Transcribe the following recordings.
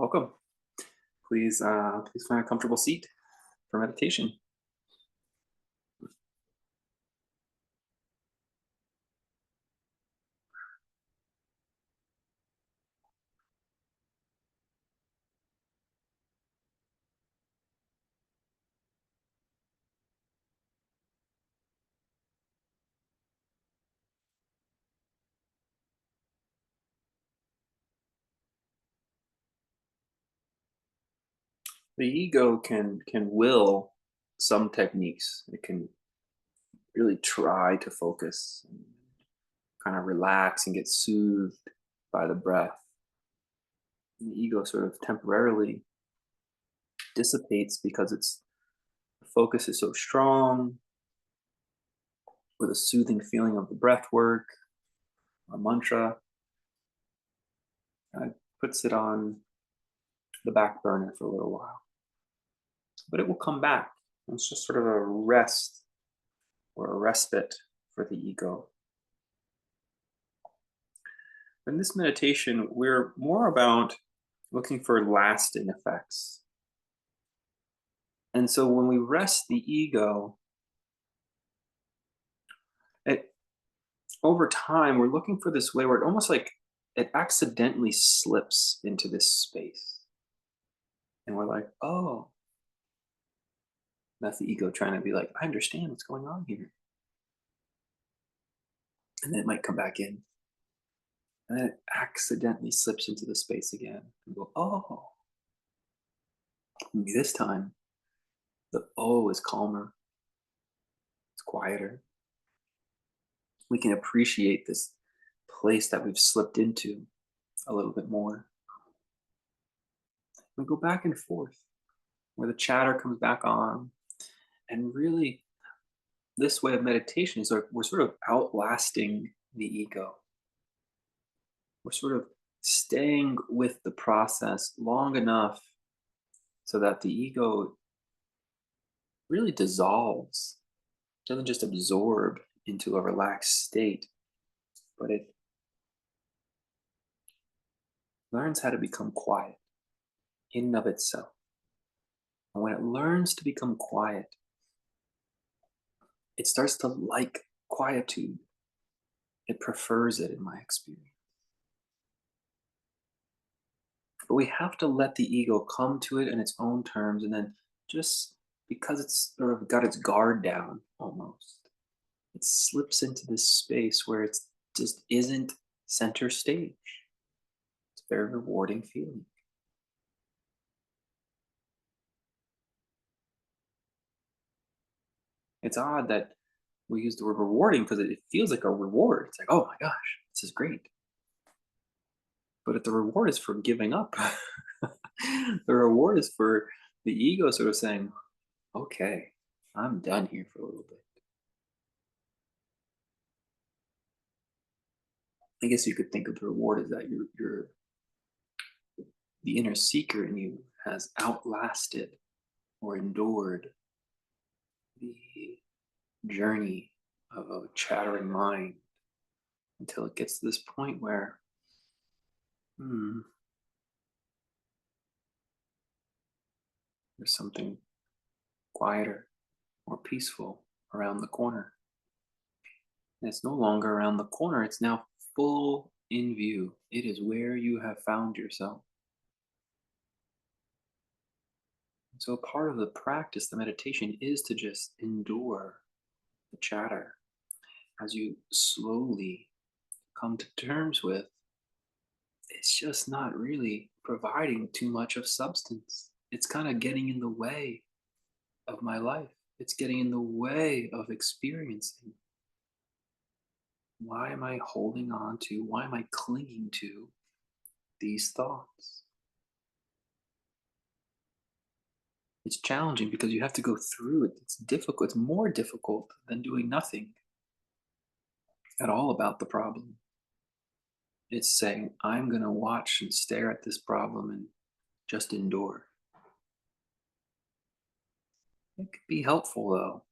Welcome. Please find a comfortable seat for meditation. The ego can will some techniques. It can really try to focus, and kind of relax and get soothed by the breath. And the ego sort of temporarily dissipates because its focus is so strong with a soothing feeling of the breath work or mantra. Puts it on the back burner for a little while, but it will come back. It's just sort of a rest or a respite for the ego. In this meditation, we're more about looking for lasting effects. And so when we rest the ego, it, over time, we're looking for this way where it almost like it accidentally slips into this space. And we're like, oh, that's the ego trying to be like, I understand what's going on here. And then it might come back in. And then it accidentally slips into the space again. And go, oh, maybe this time the oh is calmer, it's quieter. We can appreciate this place that we've slipped into a little bit more. We go back and forth where the chatter comes back on. And really, this way of meditation is like we're sort of outlasting the ego. We're sort of staying with the process long enough so that the ego really dissolves, doesn't just absorb into a relaxed state, but it learns how to become quiet in and of itself. And when it learns to become quiet, it starts to like quietude. It prefers it, in my experience. But we have to let the ego come to it in its own terms, and then just because it's sort of got its guard down almost, it slips into this space where it's just isn't center stage. It's a very rewarding feeling. It's odd that we use the word rewarding because it feels like a reward. It's like, oh my gosh, this is great. But if the reward is for giving up, the reward is for the ego sort of saying, okay, I'm done here for a little bit. I guess you could think of the reward as that you're the inner seeker in you has outlasted or endured the journey of a chattering mind until it gets to this point where, hmm, there's something quieter, more peaceful around the corner. And it's no longer around the corner, it's now full in view. It is where you have found yourself. So, part of the practice, the meditation, is to just endure the chatter as you slowly come to terms with it's just not really providing too much of substance. It's kind of getting in the way of my life. It's getting in the way of experiencing. Why am I holding on to, why am I clinging to these thoughts? It's challenging because you have to go through it. It's difficult. It's more difficult than doing nothing at all about the problem. It's saying, I'm going to watch and stare at this problem and just endure. It could be helpful, though,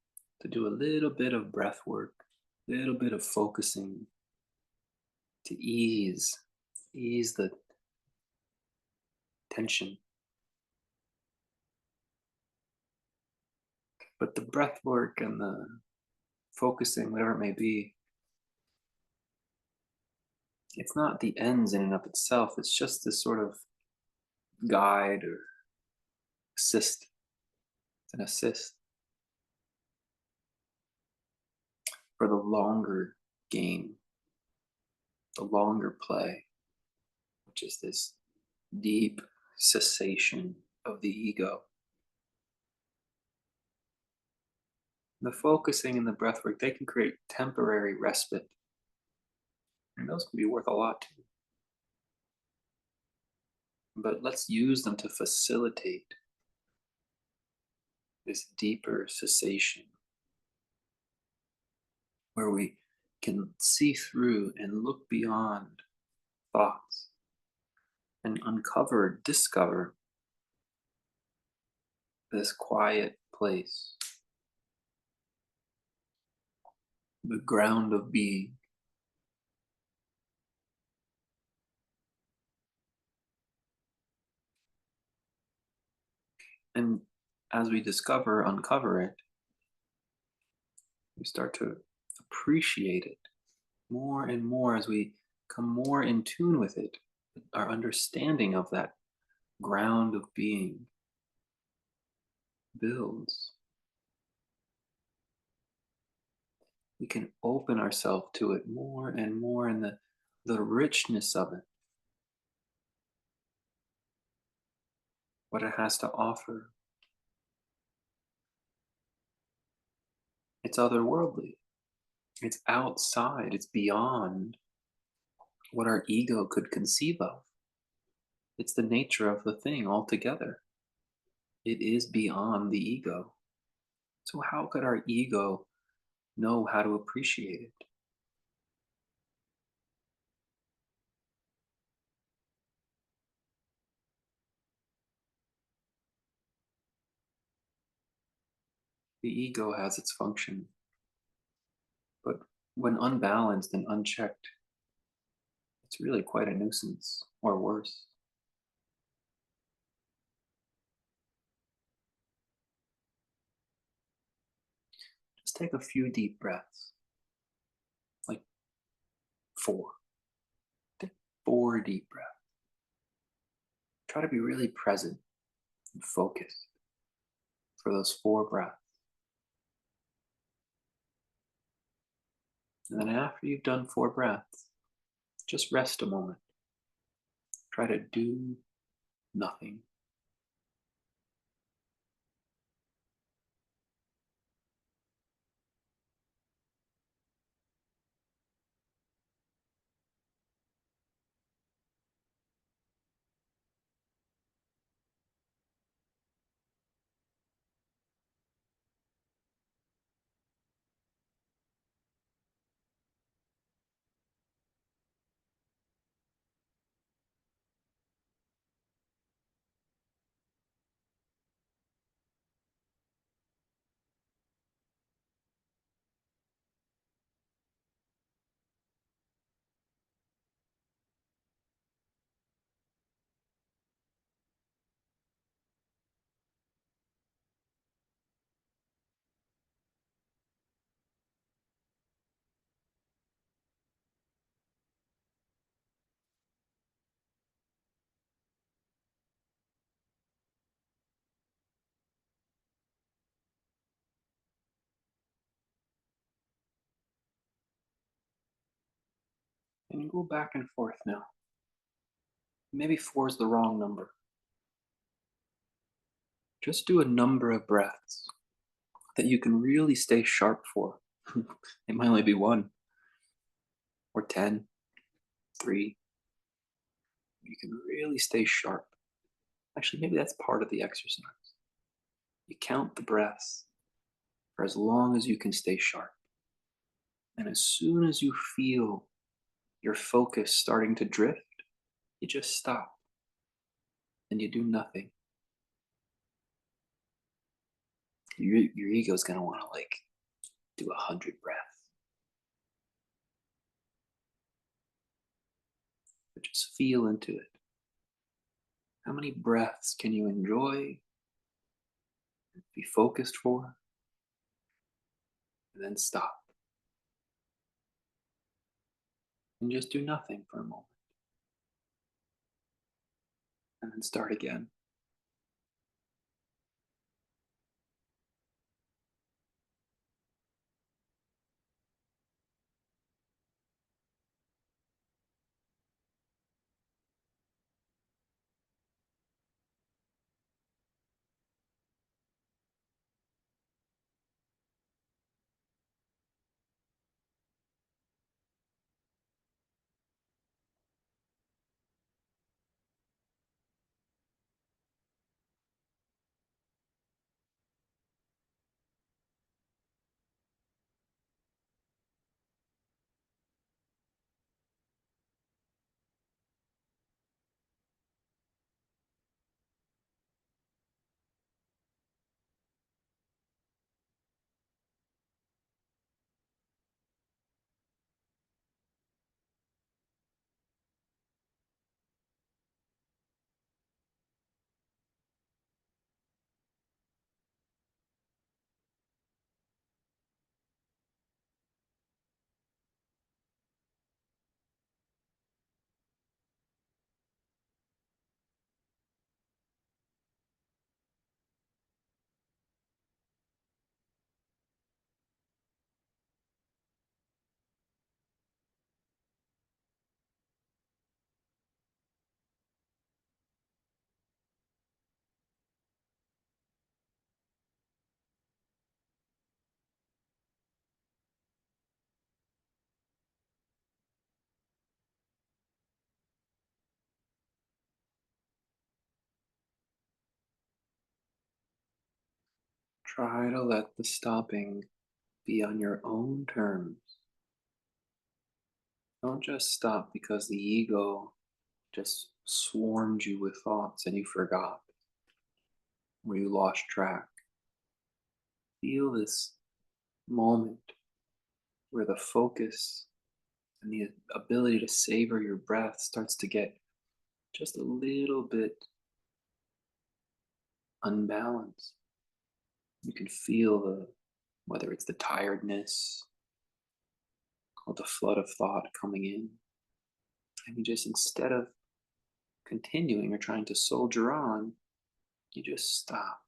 to do a little bit of breath work, a little bit of focusing to ease the tension. But the breath work and the focusing, whatever it may be, it's not the ends in and of itself. It's just this sort of guide or assist. It's an assist for the longer game, the longer play, which is this deep cessation of the ego. The focusing and the breath work, they can create temporary respite, and those can be worth a lot too. But let's use them to facilitate this deeper cessation where we can see through and look beyond thoughts and uncover, discover this quiet place, the ground of being. And as we discover, uncover it, we start to appreciate it more and more as we come more in tune with it. Our understanding of that ground of being builds. We can open ourselves to it more and more, and the richness of it, what it has to offer. It's otherworldly. It's outside. It's beyond what our ego could conceive of. It's the nature of the thing altogether. It is beyond the ego. So, how could our ego know how to appreciate it? The ego has its function, but when unbalanced and unchecked, it's really quite a nuisance, or worse. Just take a few deep breaths, like four. Take 4 deep breaths. Try to be really present and focused for those 4 breaths. And then after you've done 4 breaths, just rest a moment. Try to do nothing. And go back and forth now. Maybe 4 is the wrong number. Just do a number of breaths that you can really stay sharp for. It might only be 1 or 10, 3. You can really stay sharp. Actually, maybe that's part of the exercise. You count the breaths for as long as you can stay sharp. And as soon as you feel your focus starting to drift, you just stop and you do nothing. Your ego is going to want to do 100 breaths. But just feel into it. How many breaths can you enjoy, be focused for, and then stop and just do nothing for a moment and then start again? Try to let the stopping be on your own terms. Don't just stop because the ego just swarmed you with thoughts and you forgot or you lost track. Feel this moment where the focus and the ability to savor your breath starts to get just a little bit unbalanced. You can feel whether it's the tiredness or the flood of thought coming in. And you just, instead of continuing or trying to soldier on, you just stop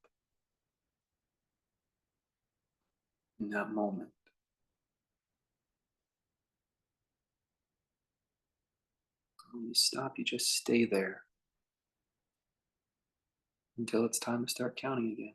in that moment. When you stop, you just stay there until it's time to start counting again.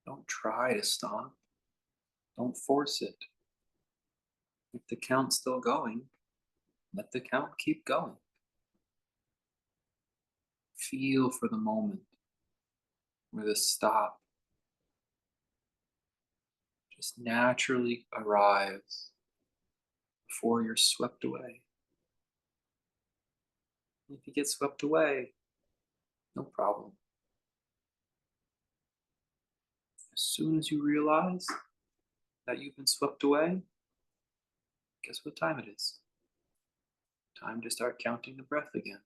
Don't try to stop. Don't force it. If the count's still going, let the count keep going. Feel for the moment where the stop just naturally arrives before you're swept away. If you get swept away, no problem. As soon as you realize that you've been swept away, guess what time it is? Time to start counting the breath again.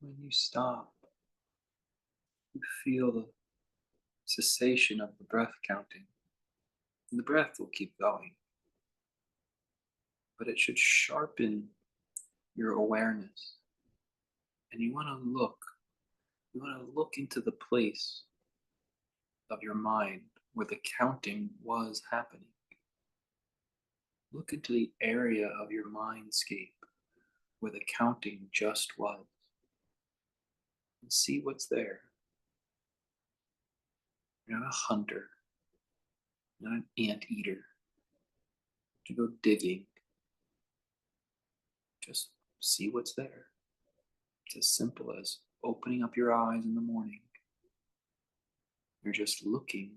When you stop, you feel the cessation of the breath counting. And the breath will keep going, but it should sharpen your awareness. And you want to look into the place of your mind where the counting was happening. Look into the area of your mindscape where the counting just was and see what's there. You're not a hunter, not an anteater to go digging. Just see what's there. It's as simple as opening up your eyes in the morning. You're just looking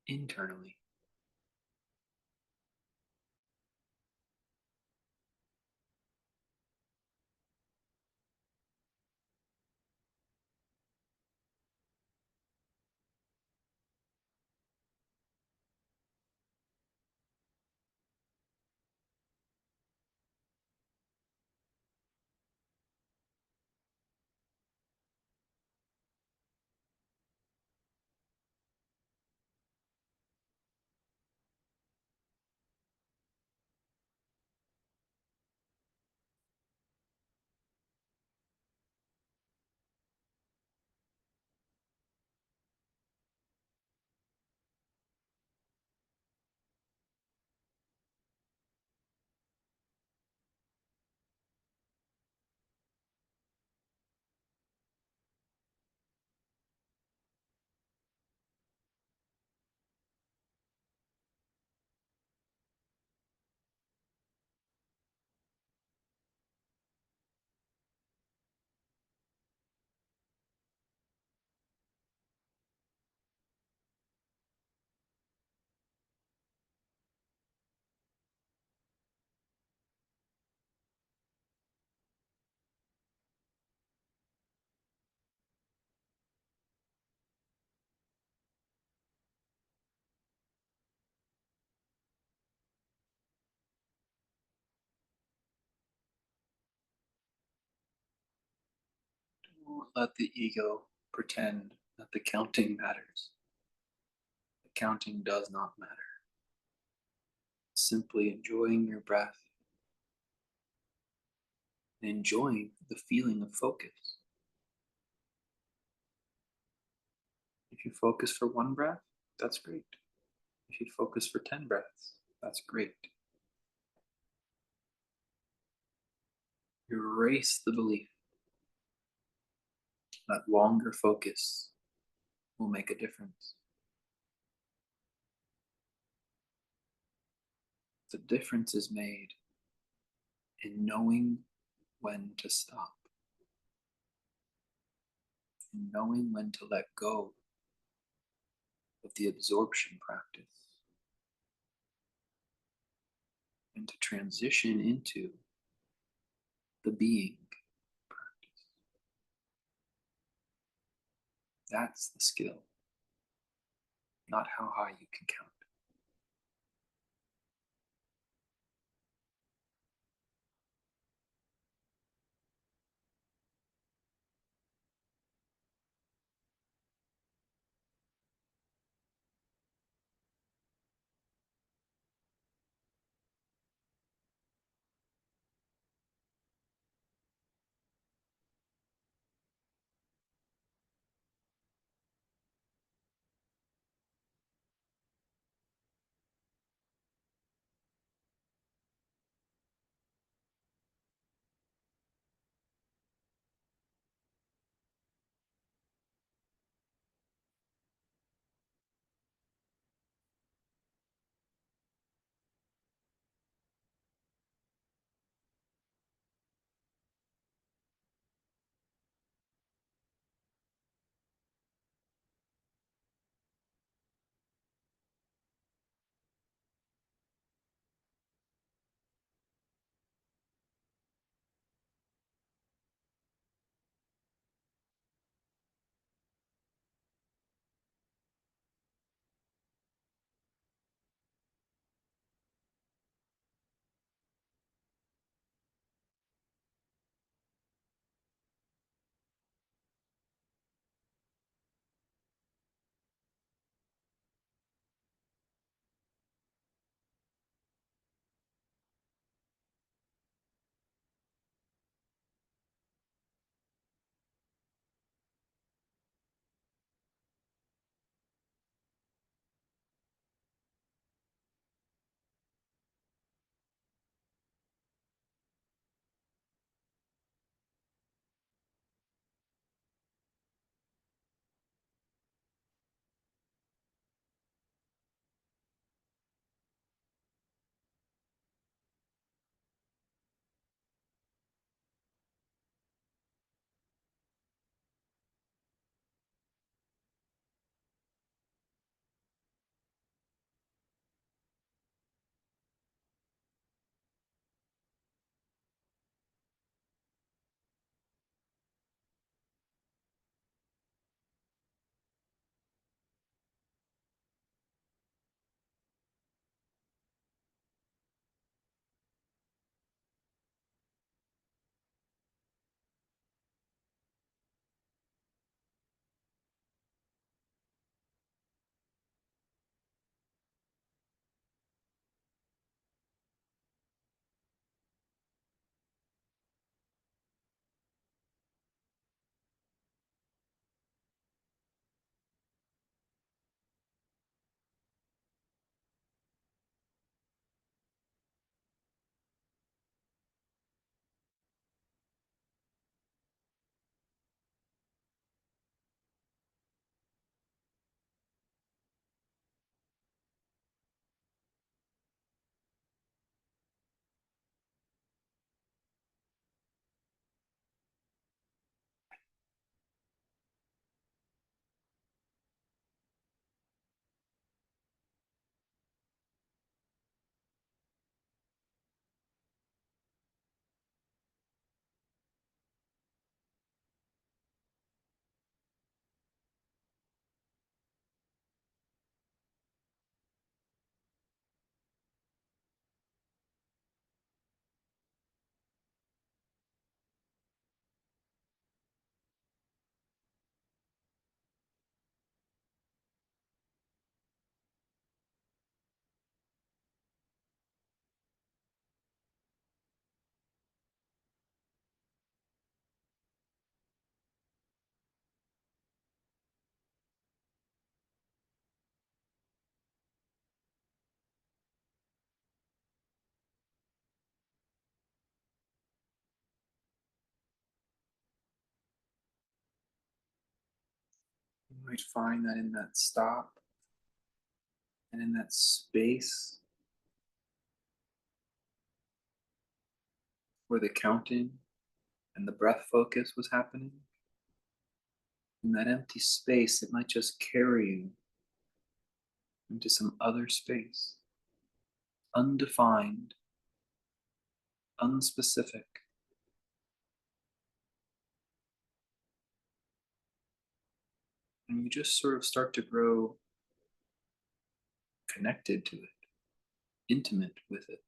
internally. Don't let the ego pretend that the counting matters. The counting does not matter. Simply enjoying your breath, and enjoying the feeling of focus. If you focus for one breath, that's great. If you focus for 10 breaths, that's great. Erase the belief that longer focus will make a difference. The difference is made in knowing when to stop, in knowing when to let go of the absorption practice, and to transition into the being practice. That's the skill, not how high you can count. You might find that in that stop and in that space where the counting and the breath focus was happening, in that empty space, it might just carry you into some other space, undefined, unspecific. And you just sort of start to grow connected to it, intimate with it,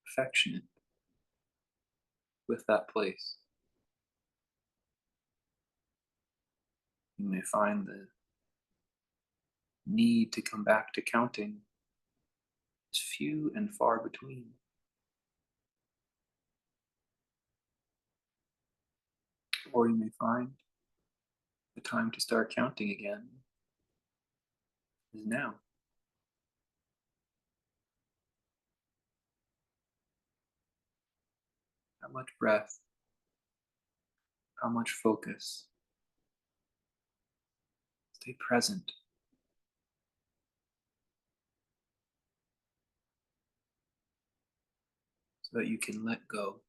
affectionate with that place. You may find the need to come back to counting is few and far between. Or you may find the time to start counting again is now. How much breath, how much focus. Stay present so that you can let go.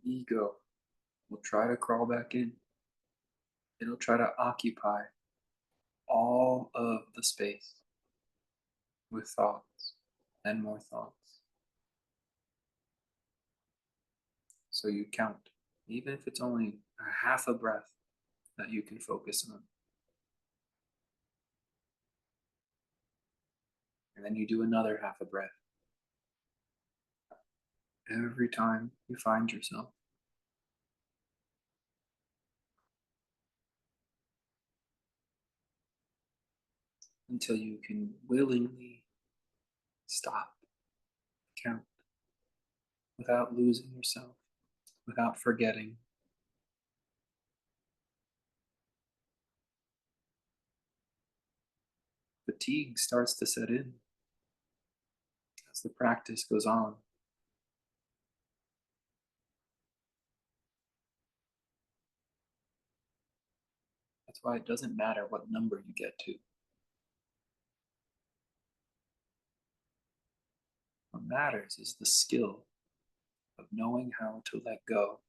The ego will try to crawl back in. It'll try to occupy all of the space with thoughts and more thoughts. So you count, even if it's only a half a breath that you can focus on. And then you do another half a breath every time you find yourself until you can willingly stop, count without losing yourself, without forgetting. Fatigue starts to set in as the practice goes on. That's why it doesn't matter what number you get to. What matters is the skill of knowing how to let go.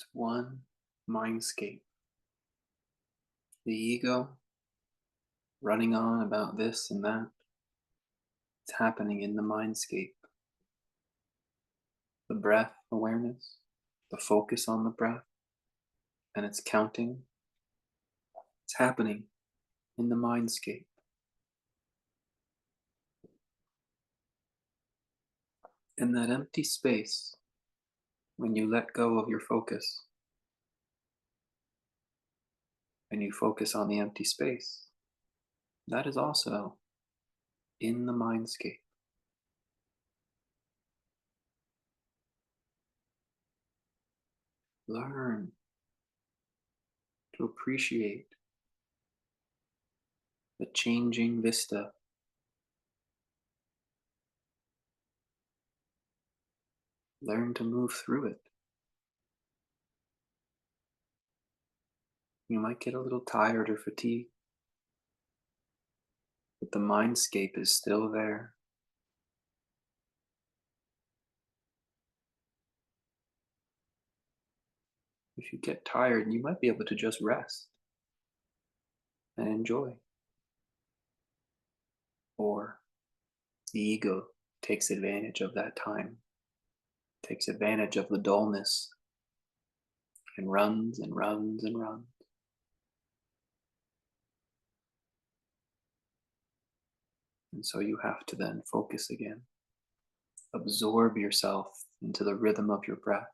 It's one mindscape. The ego running on about this and that. It's happening in the mindscape. The breath awareness, the focus on the breath, and it's counting. It's happening in the mindscape. In that empty space, when you let go of your focus and you focus on the empty space, that is also in the mindscape. Learn to appreciate the changing vista. Learn to move through it. You might get a little tired or fatigued, but the mindscape is still there. If you get tired, you might be able to just rest and enjoy. Or the ego takes advantage of that time, takes advantage of the dullness, and runs and runs and runs. And so you have to then focus again, absorb yourself into the rhythm of your breath.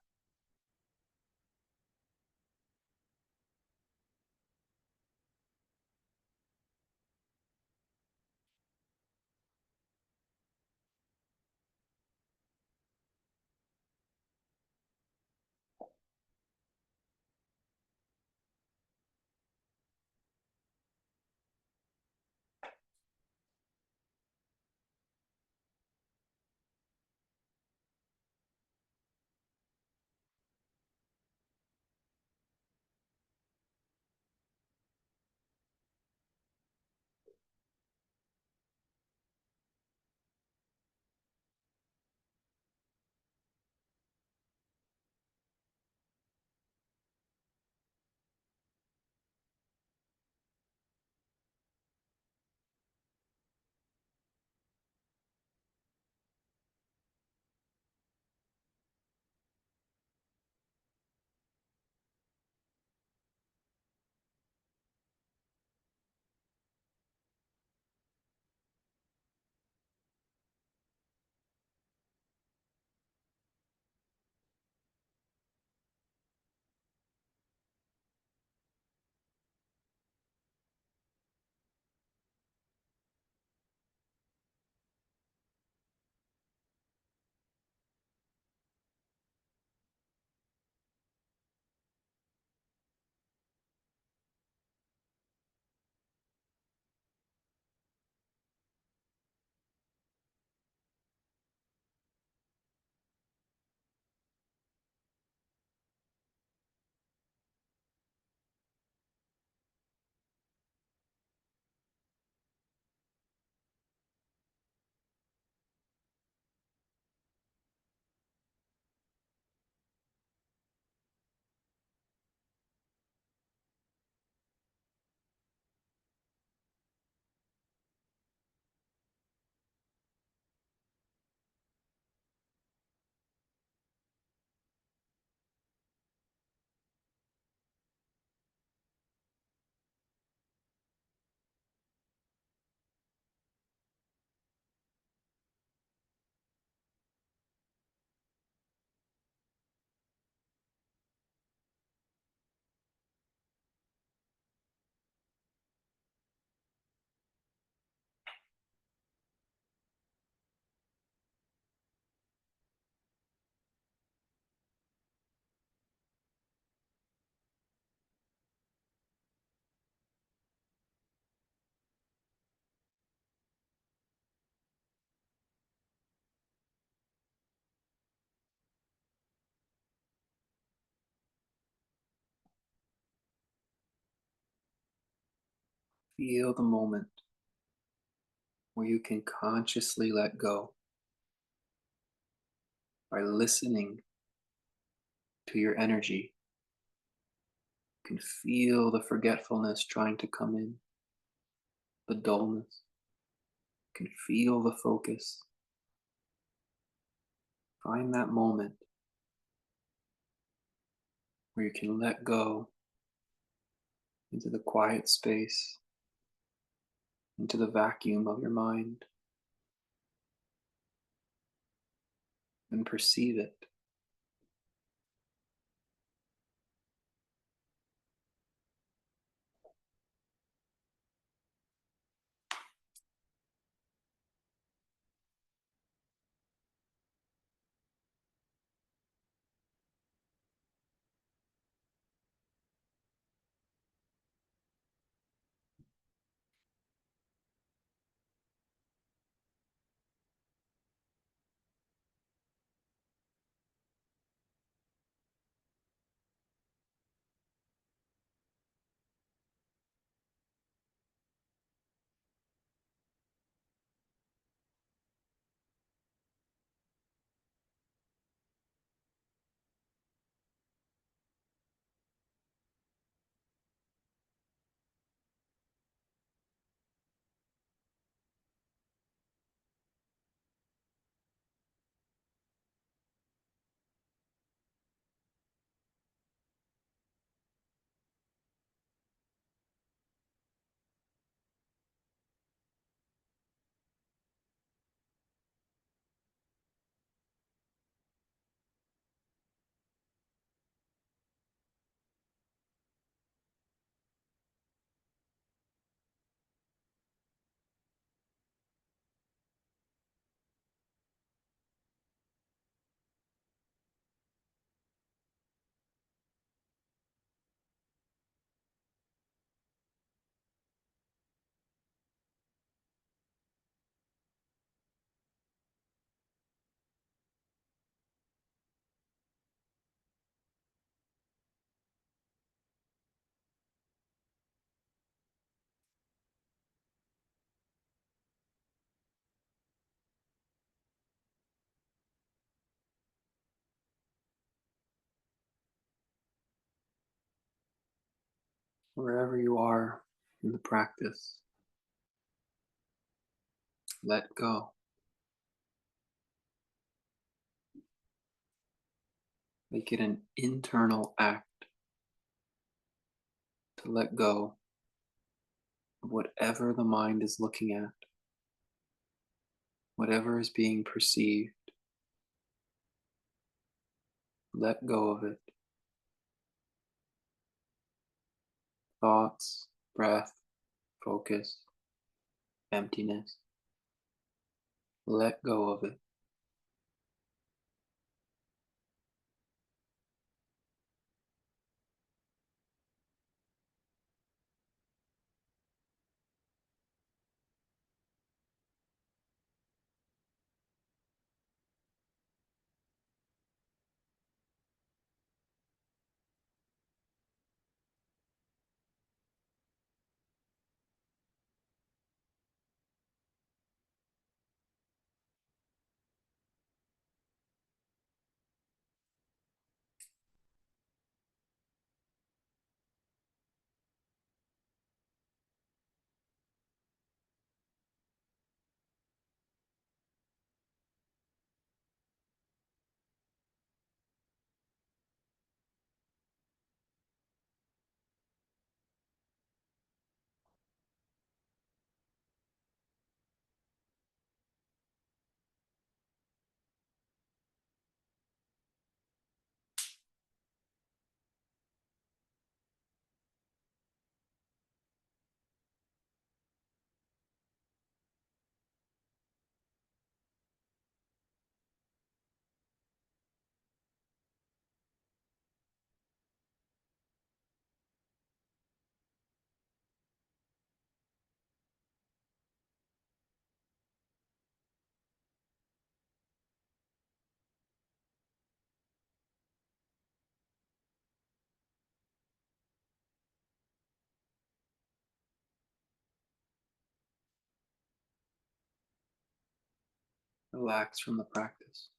Feel the moment where you can consciously let go by listening to your energy You can feel the forgetfulness trying to come in, the dullness. You can feel the focus. Find that moment where you can let go into the quiet space, into the vacuum of your mind, and perceive it. Wherever you are in the practice, let go. Make it an internal act to let go of whatever the mind is looking at, whatever is being perceived. Let go of it. Thoughts, breath, focus, emptiness. Let go of it. Relax from the practice.